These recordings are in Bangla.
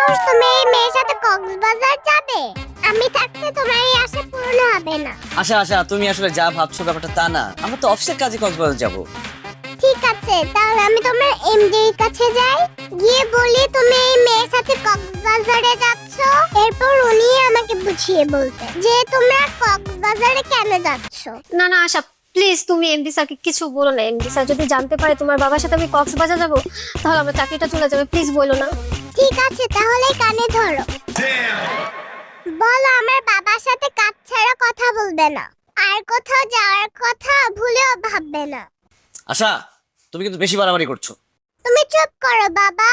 সাহস তুমি এই মেয়ের সাথে কক্সবাজার যাবে? আমি থাকতে তোমার এই আশা পূরণ হবে না। আশা আশা, তুমি আসলে যা ভাবছো ব্যাপারটা তা না। আমরা তো অফিসের কাজে কক্সবাজার যাব। ঠিক আছে, তাহলে আমি তোমার এমডির কাছে যাই, গিয়ে বলি তুমি এই মেয়ের সাথে কক্সবাজারে যাচ্ছ। এরপর উনি আমাকে বুঝিয়ে বলতে যে তোমরা কক্সবাজারে কেন যাচ্ছ। না না আশা, প্লিজ তুমি এমডি স্যারকে কিছু বলো না। এমডি স্যার যদি জানতে পারে তোমার বাবার সাথে আমি কক্সবাজার যাবো, তাহলে আমার চাকরিটা চলে যাবে। প্লিজ বলো না। ঠিক আছে, তাহলে কানে ধরো। বলো আমার বাবার সাথে কাজ ছাড়া কথা বলবে না, আর কোথাও যাওয়ার কথা ভুলেও ভাববে না। আশা, তুমি কিন্তু বেশি বাড়াবাড়ি করছো। তুমি চুপ করো বাবা।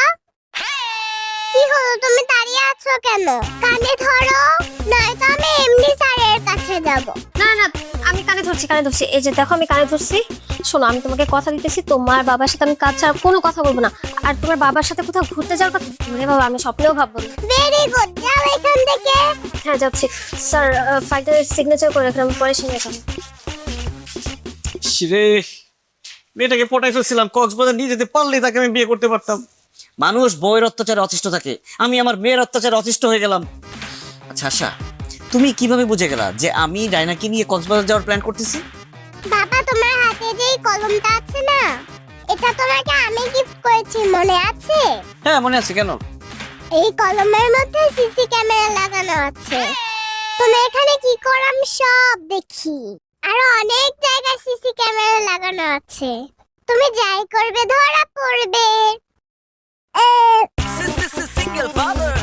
কি হলো, তুমি দাঁড়িয়ে আছো কেন? কানে ধরো, নয়তো আমি এমডি স্যারের কাছে যাব। না না, আমি কানে ধরছি, কানে ধরছি। এই যে দেখো, আমি কানে ধরছি। শোনো, আমি তোমাকে কথা দিতেছি, তোমার বাবার সাথে আমি কাজ ছাড়া কোনো কথা বলবো না। আর তোমার বাবার সাথে কোথাও ঘুরতে যাওয়ার কথা ওরে বাবা, আমি স্বপ্নেও ভাববো না। ভেরি গুড, যাও এখান থেকে। হ্যাঁ যাচ্ছি। স্যার, ফাইলটা সিগনেচার করে রাখলাম, পরে সিগনেচার করব। রে, মেয়েটাকে পটাই ফেলছিলাম, কক্সবাজার নিয়ে যেতে পারলে তাকে আমি বিয়ে করতে পারতাম। মানুষ বউয়ের অত্যাচারে অতিষ্ঠ থাকে, আমি আমার মেয়ের অত্যাচারে অতিষ্ঠ হয়ে গেলাম। আচ্ছা আশা, তুমি কিভাবে বুঝে গেলা যে আমি ডায়নাকে নিয়ে কক্সবাজার যাওয়ার প্ল্যান করতেছি? বাবা, তোমার হাতে যে এই কলমটা আছে না, এটা তোমাকে আমি গিফট করেছি, মনে আছে? হ্যাঁ মনে আছে, কেন? এই কলমের মধ্যে সিসি ক্যামেরা লাগানো আছে। তুমি এখানে কি করো আমি সব দেখি। আরো অনেক জায়গায় সিসি ক্যামেরা লাগানো আছে। তুমি যাই করবে ধরা পড়বে। Single father.